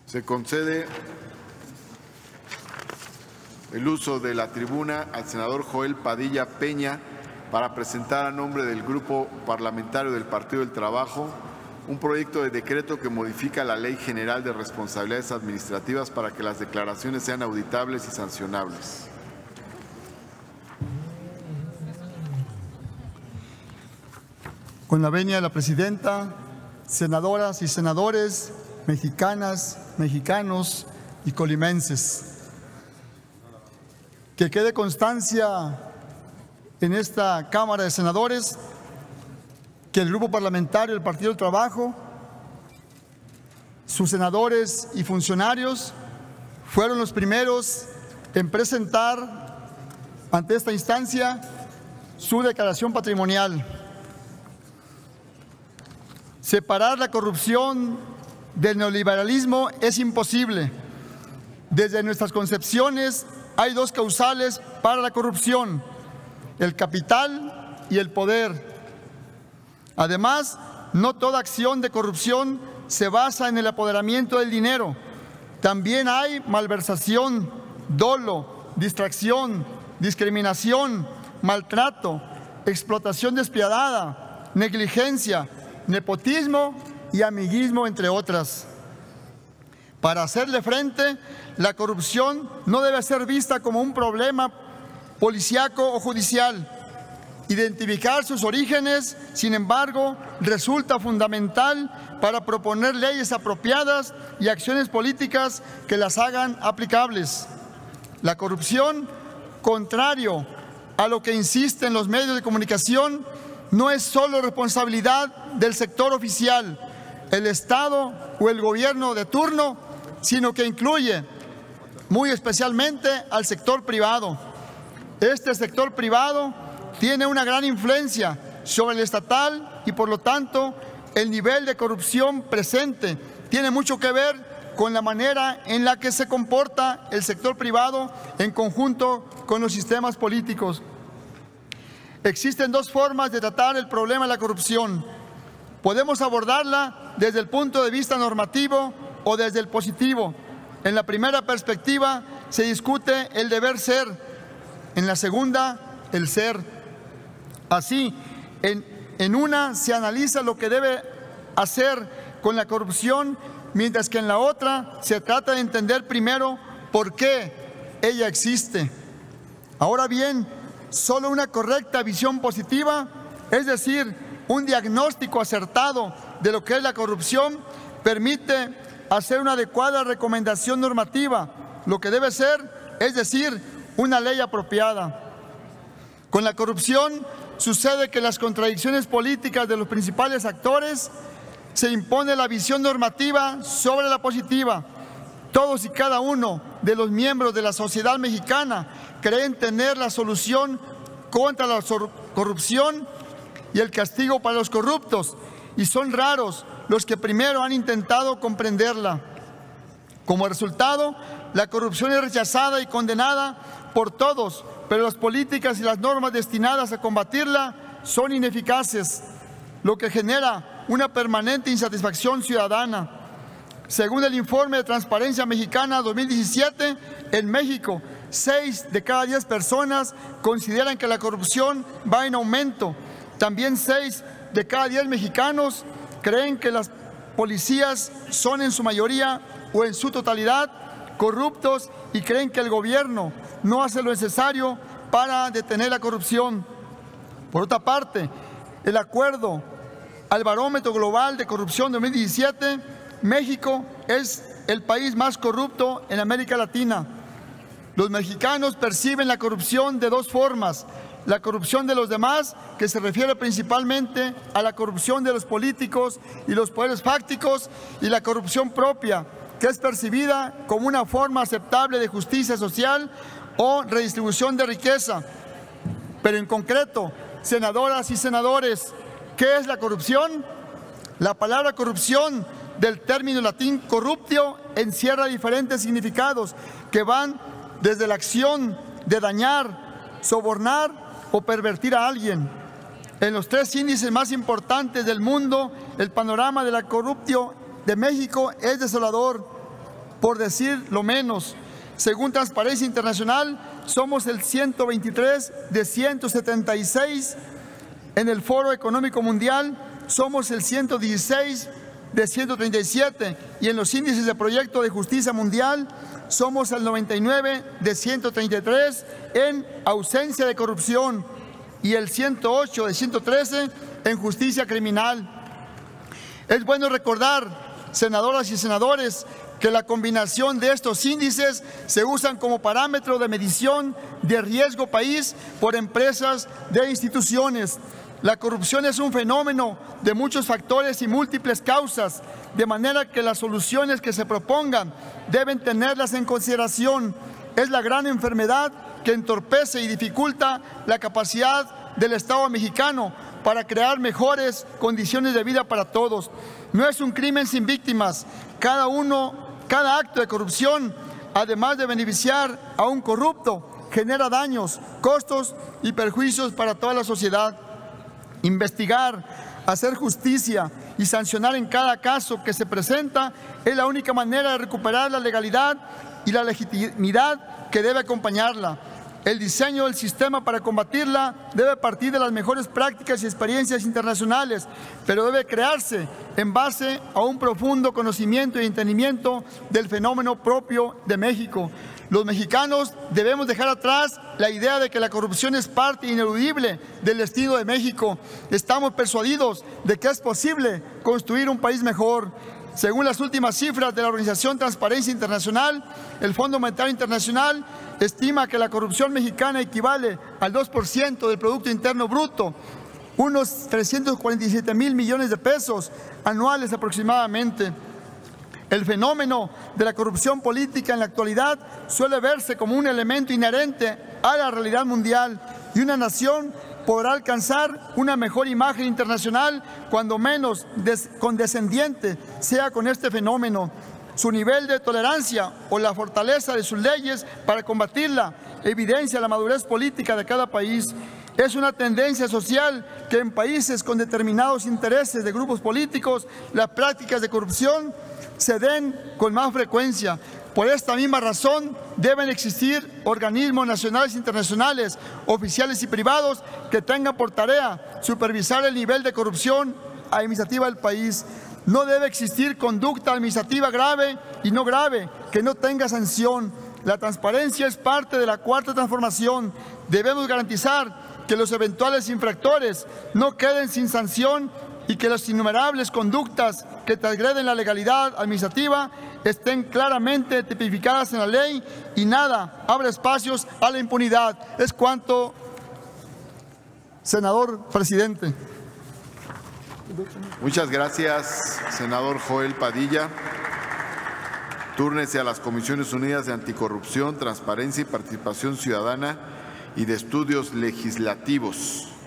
Se concede el uso de la tribuna al senador Joel Padilla Peña para presentar a nombre del Grupo Parlamentario del Partido del Trabajo un proyecto de decreto que modifica la Ley General de Responsabilidades Administrativas para que las declaraciones sean auditables y sancionables. Con la venia de la presidenta, senadoras y senadores, mexicanas, mexicanos y colimenses. Que quede constancia en esta Cámara de Senadores que el Grupo Parlamentario del Partido del Trabajo, sus senadores y funcionarios fueron los primeros en presentar ante esta instancia su declaración patrimonial. Separar la corrupción del neoliberalismo es imposible. Desde nuestras concepciones hay dos causales para la corrupción: el capital y el poder. Además, no toda acción de corrupción se basa en el apoderamiento del dinero. También hay malversación, dolo, distracción, discriminación, maltrato, explotación despiadada, negligencia, nepotismo y amiguismo, entre otras. Para hacerle frente, la corrupción no debe ser vista como un problema policíaco o judicial. Identificar sus orígenes, sin embargo, resulta fundamental para proponer leyes apropiadas y acciones políticas que las hagan aplicables. La corrupción, contrario a lo que insisten los medios de comunicación, no es solo responsabilidad del sector oficial, el Estado o el gobierno de turno, sino que incluye muy especialmente al sector privado. Este sector privado tiene una gran influencia sobre el estatal y, por lo tanto, el nivel de corrupción presente tiene mucho que ver con la manera en la que se comporta el sector privado en conjunto con los sistemas políticos. Existen dos formas de tratar el problema de la corrupción. Podemos abordarla desde el punto de vista normativo o desde el positivo. En la primera perspectiva se discute el deber ser, en la segunda, el ser. Así, en una se analiza lo que debe hacer con la corrupción, mientras que en la otra se trata de entender primero por qué ella existe. Ahora bien, solo una correcta visión positiva, es decir, un diagnóstico acertado de lo que es la corrupción, permite hacer una adecuada recomendación normativa, lo que debe ser, es decir, una ley apropiada. Con la corrupción sucede que las contradicciones políticas de los principales actores se impone la visión normativa sobre la positiva. Todos y cada uno de los miembros de la sociedad mexicana creen tener la solución contra la corrupción y el castigo para los corruptos, y son raros los que primero han intentado comprenderla. Como resultado, la corrupción es rechazada y condenada por todos, pero las políticas y las normas destinadas a combatirla son ineficaces, lo que genera una permanente insatisfacción ciudadana. Según el informe de Transparencia Mexicana 2017, en México, 6 de cada 10 personas consideran que la corrupción va en aumento. También 6 de cada 10 mexicanos creen que las policías son en su mayoría o en su totalidad corruptos y creen que el gobierno no hace lo necesario para detener la corrupción. Por otra parte, el acuerdo al Barómetro Global de Corrupción 2017, México es el país más corrupto en América Latina. Los mexicanos perciben la corrupción de dos formas: la corrupción de los demás, que se refiere principalmente a la corrupción de los políticos y los poderes fácticos, y la corrupción propia, que es percibida como una forma aceptable de justicia social o redistribución de riqueza. Pero en concreto, senadoras y senadores, ¿qué es la corrupción? La palabra corrupción, del término latín corruptio, encierra diferentes significados que van desde la acción de dañar, sobornar o pervertir a alguien. En los 3 índices más importantes del mundo, el panorama de la corrupción de México es desolador. por decir lo menos. Según Transparencia Internacional, somos el 123 de 176. En el Foro Económico Mundial somos el 116 de 137 y en los índices de proyecto de justicia mundial somos el 99 de 133 en ausencia de corrupción y el 108 de 113 en justicia criminal. Es bueno recordar, senadoras y senadores, que la combinación de estos índices se usan como parámetro de medición de riesgo país por empresas de instituciones. La corrupción es un fenómeno de muchos factores y múltiples causas, de manera que las soluciones que se propongan deben tenerlas en consideración. Es la gran enfermedad que entorpece y dificulta la capacidad del Estado mexicano para crear mejores condiciones de vida para todos. No es un crimen sin víctimas. Cada acto de corrupción, además de beneficiar a un corrupto, genera daños, costos y perjuicios para toda la sociedad. Investigar, hacer justicia y sancionar en cada caso que se presenta es la única manera de recuperar la legalidad y la legitimidad que debe acompañarla. El diseño del sistema para combatirla debe partir de las mejores prácticas y experiencias internacionales, pero debe crearse en base a un profundo conocimiento y entendimiento del fenómeno propio de México. Los mexicanos debemos dejar atrás la idea de que la corrupción es parte ineludible del destino de México. Estamos persuadidos de que es posible construir un país mejor. Según las últimas cifras de la Organización Transparencia Internacional, el Fondo Monetario Internacional estima que la corrupción mexicana equivale al 2% del Producto Interno Bruto, unos 347,000 millones de pesos anuales aproximadamente. El fenómeno de la corrupción política en la actualidad suele verse como un elemento inherente a la realidad mundial y una nación podrá alcanzar una mejor imagen internacional cuando menos condescendiente sea con este fenómeno. Su nivel de tolerancia o la fortaleza de sus leyes para combatirla evidencia la madurez política de cada país. Es una tendencia social que en países con determinados intereses de grupos políticos las prácticas de corrupción se den con más frecuencia. Por esta misma razón deben existir organismos nacionales e internacionales, oficiales y privados, que tengan por tarea supervisar el nivel de corrupción administrativa del país. No debe existir conducta administrativa grave y no grave que no tenga sanción. La transparencia es parte de la cuarta transformación. Debemos garantizar que los eventuales infractores no queden sin sanción y que las innumerables conductas que transgreden la legalidad administrativa estén claramente tipificadas en la ley y nada abra espacios a la impunidad. Es cuanto, senador presidente. Muchas gracias, senador Joel Padilla. Túrnese a las Comisiones Unidas de Anticorrupción, Transparencia y Participación Ciudadana y de Estudios Legislativos.